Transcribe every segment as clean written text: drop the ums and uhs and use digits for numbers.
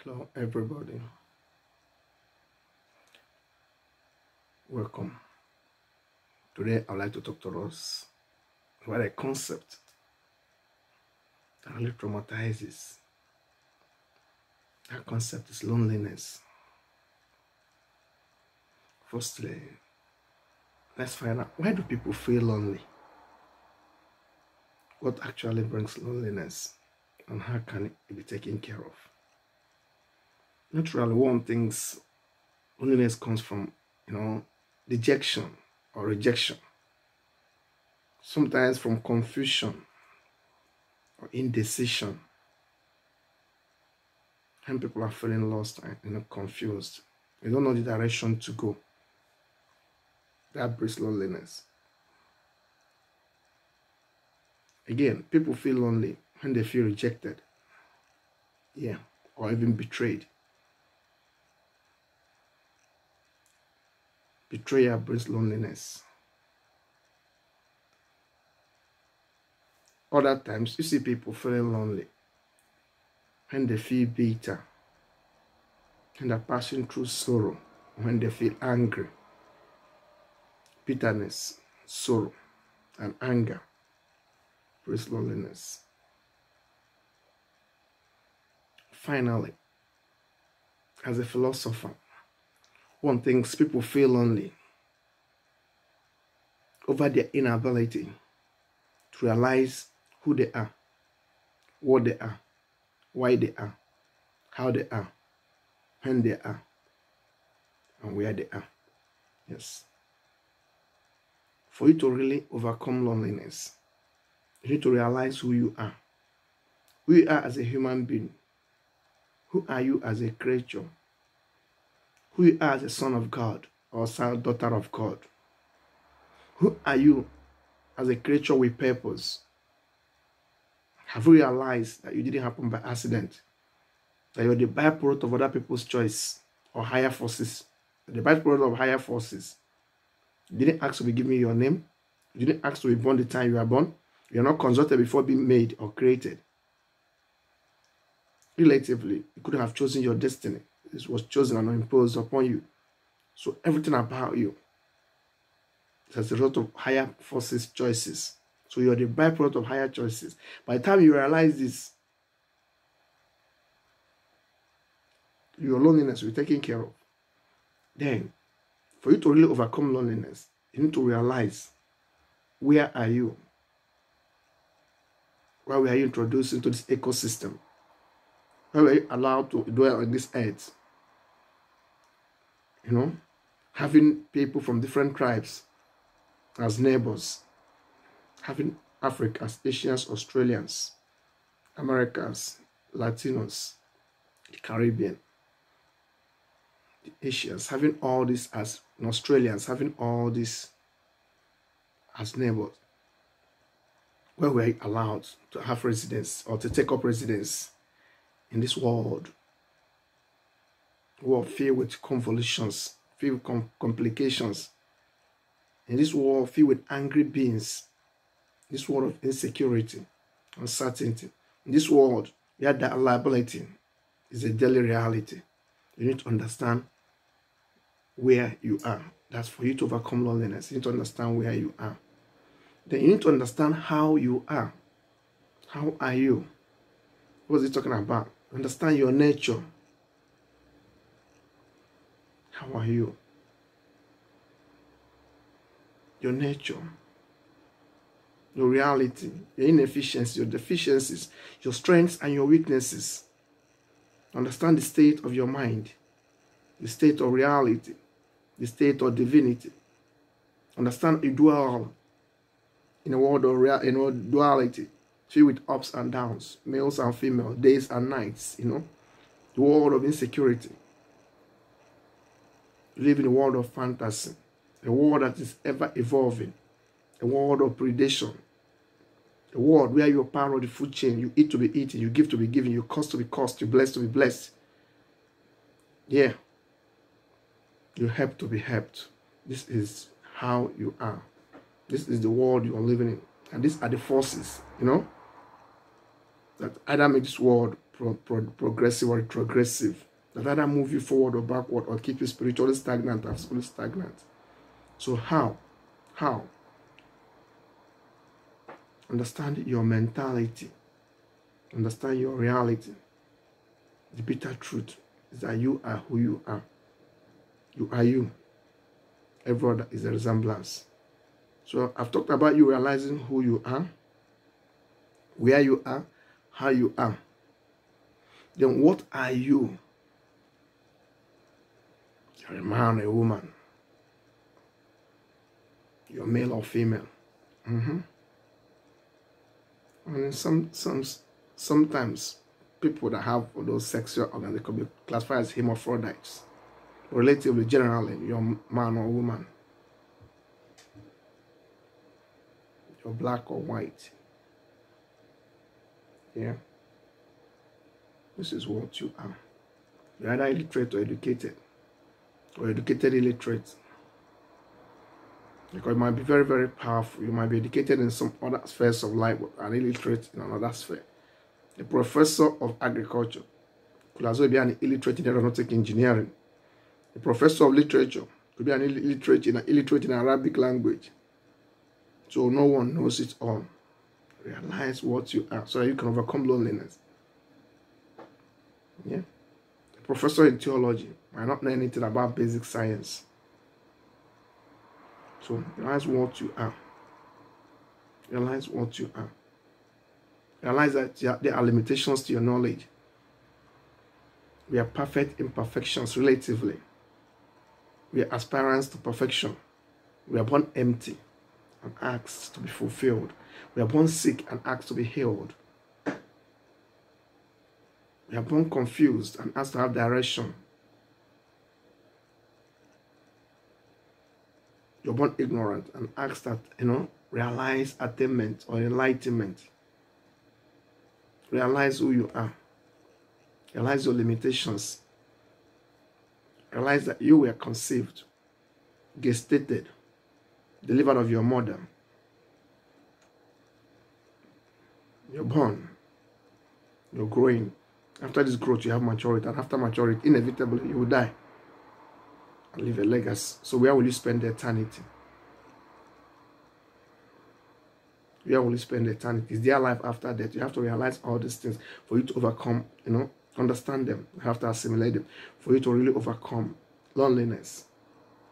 Hello, everybody. Welcome. Today, I'd like to talk to us about a concept that really traumatizes. That concept is loneliness. Firstly, let's find out, why do people feel lonely? What actually brings loneliness, and how can it be taken care of? Naturally, one thinks loneliness comes from, dejection or rejection. Sometimes from confusion or indecision. When people are feeling lost and confused, they don't know the direction to go. That brings loneliness. Again, people feel lonely when they feel rejected, or even betrayed. Betrayal brings loneliness. Other times, you see people feeling lonely when they feel bitter, when they're passing through sorrow, when they feel angry. Bitterness, sorrow, and anger brings loneliness. Finally, as a philosopher, one thinks people feel lonely over their inability to realize who they are, what they are, why they are, how they are, when they are, and where they are. Yes. For you to really overcome loneliness, you need to realize who you are. Who you are as a human being. Who are you as a creature? Who you are as a son of God or daughter of God? Who are you as a creature with purpose? Have you realized that you didn't happen by accident? That you're the byproduct of other people's choice or higher forces? The byproduct of higher forces. You didn't ask to be given your name. You didn't ask to be born the time you are born. You are not consulted before being made or created. Relatively, you couldn't have chosen your destiny. This was chosen and imposed upon you. So everything about you is as a result of higher forces choices. So you're the byproduct of higher choices. By the time you realize this, your loneliness will be taken care of. Then, for you to really overcome loneliness, you need to realize, where are you? Why were you introduced into this ecosystem? Why were you allowed to dwell on this earth? Having people from different tribes as neighbors, having Africans, Asians, Australians, Americans, Latinos, the Caribbean, the Asians, having all this as Australians, having all this as neighbors. Where were you allowed to have residence or to take up residence in this world filled with convolutions, filled with complications, in this world filled with angry beings, this world of insecurity, uncertainty, in this world where that liability is a daily reality. You need to understand where you are. That's for you to overcome loneliness. You need to understand where you are. Then you need to understand how you are. How are you? What is he talking about? Understand your nature. How are you? Your nature, your reality, your inefficiencies, your deficiencies, your strengths and your weaknesses. Understand the state of your mind, the state of reality, the state of divinity. Understand you dwell in a world of duality, filled with ups and downs, males and females, days and nights, the world of insecurity. You live in a world of fantasy, a world that is ever evolving, a world of predation, a world where you're part of the food chain. You eat to be eaten, you give to be given, you cost to be cost, you bless to be blessed. Yeah. You help to be helped. This is how you are. This is the world you are living in. And these are the forces, that either make this world progressive or retrogressive, that either move you forward or backward or keep you spiritually stagnant or physically stagnant. So how? Understand your mentality. Understand your reality. The bitter truth is that you are who you are. You are you. Every other is a resemblance. So I've talked about you realizing who you are, where you are, how you are. Then what are you? You're a man or a woman. You're male or female. And sometimes people that have those sexual organs, they could be classified as hermaphrodites. Relatively, generally, you're man or woman. You're black or white. Yeah. This is what you are. You're either illiterate or educated illiterate. Because it might be very, very powerful. You might be educated in some other spheres of life, but an illiterate in another sphere. A professor of agriculture could as well be an illiterate in aeronautic engineering. A professor of literature could be an illiterate in Arabic language. So no one knows it all. Realize what you are so that you can overcome loneliness. Yeah. A professor in theology might not know anything about basic science. So realize what you are. Realize what you are. Realize that there are limitations to your knowledge. We are perfect imperfections relatively. We are aspirants to perfection. We are born empty and asked to be fulfilled. We are born sick and asked to be healed. We are born confused and asked to have direction. You're born ignorant and asked that, realize attainment or enlightenment. Realize who you are. Realize your limitations. Realize that you were conceived, gestated, delivered of your mother. You're born. You're growing. After this growth, you have maturity. And after maturity, inevitably, you will die and leave a legacy. So where will you spend eternity? Where will you spend eternity? Is there life after death? You have to realize all these things for you to overcome, understand them. You have to assimilate them for you to really overcome loneliness.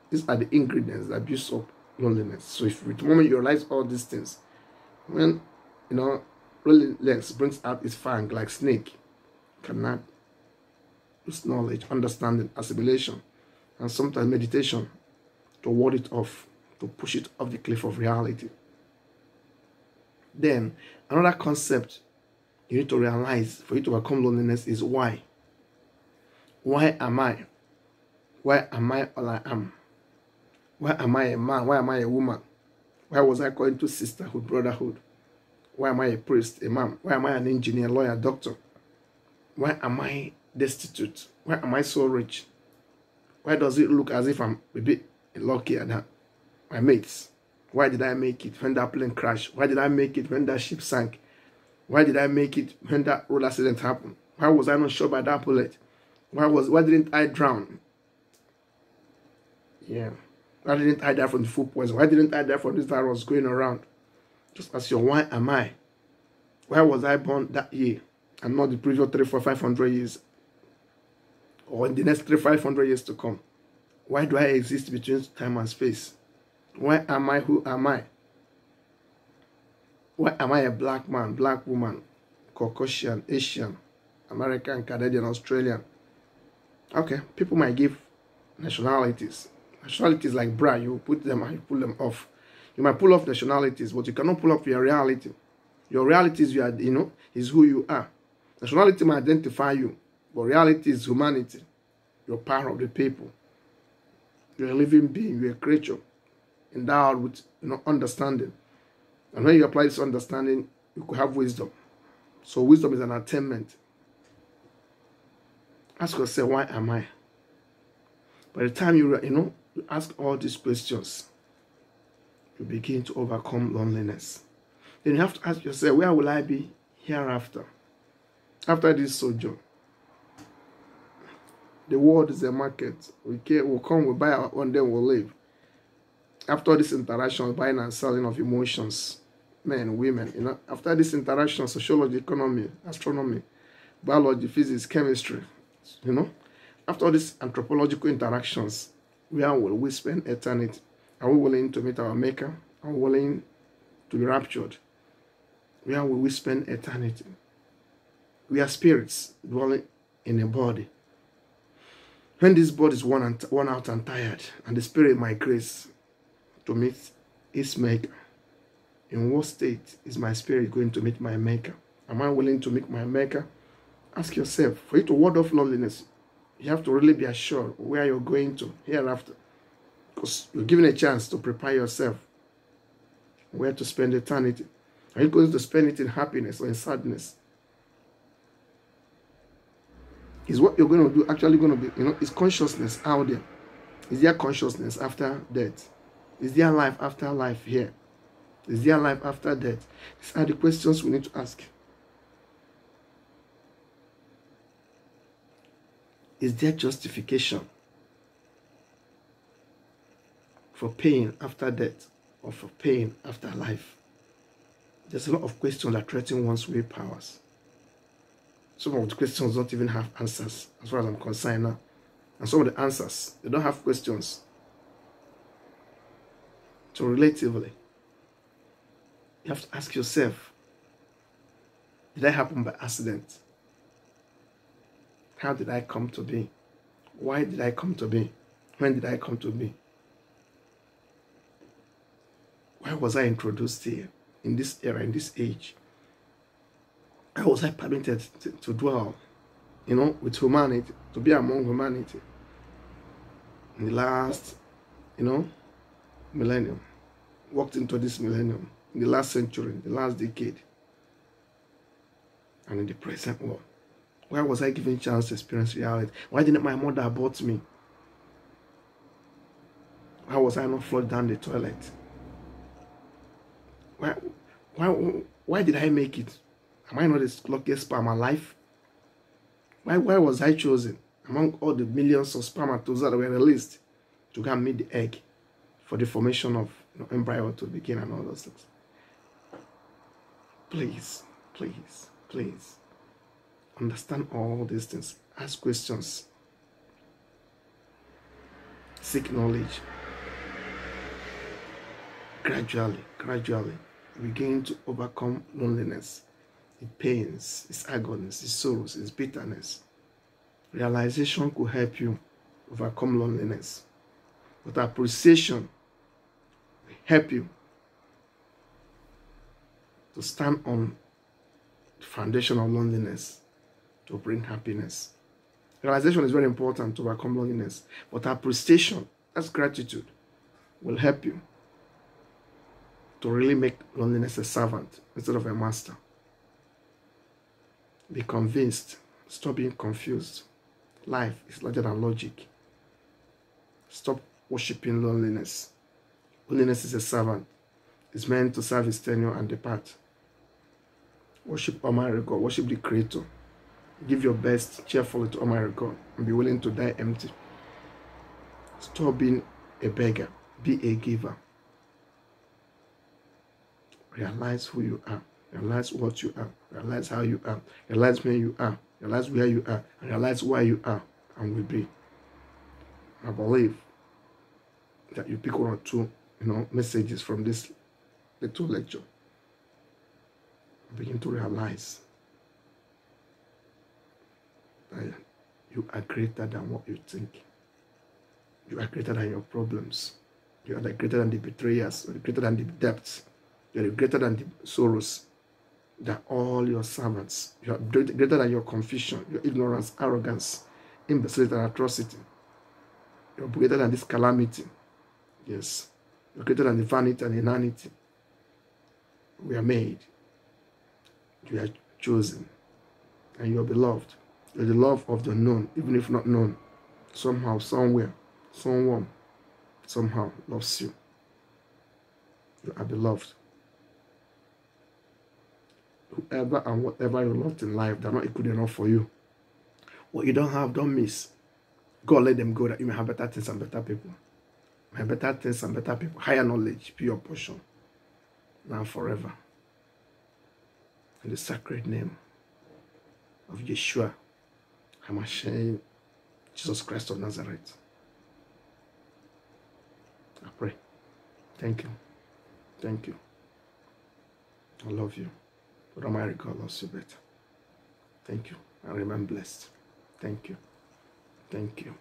These are the ingredients that build up loneliness. So if the moment you realize all these things, when, loneliness brings out its fang like snake, cannot use knowledge, understanding, assimilation, and sometimes meditation to ward it off, to push it off the cliff of reality. Then, another concept you need to realize for you to overcome loneliness is why. Why am I? Why am I all I am? Why am I a man? Why am I a woman? Why was I called into sisterhood, brotherhood? Why am I a priest, imam? Why am I an engineer, lawyer, doctor? Why am I destitute? Why am I so rich? Why does it look as if I'm a bit luckier than my mates? Why did I make it when that plane crashed? Why did I make it when that ship sank? Why did I make it when that road accident happened? Why was I not shot by that bullet? Why didn't I drown? Yeah. Why didn't I die from the food poison? Why didn't I die from this virus going around? Just ask your why am I? Why was I born that year and not the previous 300, 400, 500 years? Or in the next 300, 500 years to come? Why do I exist between time and space? Why am I who am I? Why am I a black man, black woman, Caucasian, Asian, American, Canadian, Australian? Okay, people might give nationalities. Nationalities like bra, you put them and you pull them off. You might pull off nationalities, but you cannot pull off your reality. Your reality is is who you are. Nationality might identify you, but reality is humanity. You're part of the people. You're a living being, you're a creature endowed with understanding. And when you apply this understanding, you could have wisdom. So wisdom is an attainment. Ask yourself, why am I? By the time you ask all these questions, you begin to overcome loneliness. Then you have to ask yourself, where will I be hereafter? After this sojourn, the world is a market. We'll come, we'll buy our own, then we'll leave. After this interaction, buying and selling of emotions, men, women, after this interaction, sociology, economy, astronomy, biology, physics, chemistry, after these anthropological interactions, where will we spend eternity? Are we willing to meet our maker? Are we willing to be raptured? Where will we spend eternity? We are spirits dwelling in a body. When this body is worn out and tired, and the spirit migrates to meet its maker, in what state is my spirit going to meet my maker? Am I willing to meet my maker? Ask yourself. For you to ward off loneliness, you have to really be assured where you're going to hereafter, because you're given a chance to prepare yourself where to spend eternity. Are you going to spend it in happiness or in sadness? Is what you're going to do actually going to be, is consciousness out there? Is there consciousness after death? Is there life after life here? Is there life after death? These are the questions we need to ask. Is there justification for pain after death or for pain after life? There's a lot of questions that threaten one's willpowers. Some of the questions don't even have answers, as far as I'm concerned now. And some of the answers, they don't have questions. So relatively, you have to ask yourself, did that happen by accident? How did I come to be? Why did I come to be? When did I come to be? Why was I introduced here, in this era, in this age? How was I permitted to dwell, with humanity, to be among humanity in the last, millennium, walked into this millennium, in the last century, the last decade, and in the present world? Why was I given chance to experience reality? Why didn't my mother abort me? Why was I not flushed down the toilet? Why did I make it? Am I not the luckiest sperm alive? Why was I chosen among all the millions of spermatozoa that were released to go and meet the egg for the formation of embryo to begin and all those things? Please, please, please understand all these things. Ask questions. Seek knowledge. Gradually begin to overcome loneliness, its pains, its agonies, its sorrows, its bitterness. Realization could help you overcome loneliness, but appreciation will help you to stand on the foundation of loneliness to bring happiness. Realization is very important to overcome loneliness, but appreciation, that's gratitude, will help you to really make loneliness a servant instead of a master. Be convinced. Stop being confused. Life is larger than logic. Stop worshiping loneliness. Loneliness is a servant. It's meant to serve his tenure and depart. Worship Almighty God. Worship the Creator. Give your best cheerfully to Almighty God and be willing to die empty. Stop being a beggar. Be a giver. Realize who you are. Realize what you are. Realize how you are. Realize where you are. Realize where you are. And realize why you are and will be. I believe that you pick one or two, messages from this little lecture. Begin to realize that you are greater than what you think. You are greater than your problems. You are greater than the betrayers. You are greater than the debts. You are greater than the sorrows. They are all your servants. You are greater than your confusion, your ignorance, arrogance, imbecility, and atrocity. You are greater than this calamity. Yes. You are greater than the vanity and inanity. We are made. You are chosen. And you are beloved. You are the love of the known, even if not known. Somehow, somewhere, someone, somehow loves you. You are beloved. Whoever and whatever you lost in life, they're not good enough for you. What you don't have, don't miss. God let them go that you may have better things and better people. Have better things and better people. Higher knowledge, be your portion. Now and forever. In the sacred name of Yeshua HaMashiach, Jesus Christ of Nazareth. I pray. Thank you. Thank you. I love you. But Almighty God loves you better. Thank you. And remain blessed. Thank you. Thank you.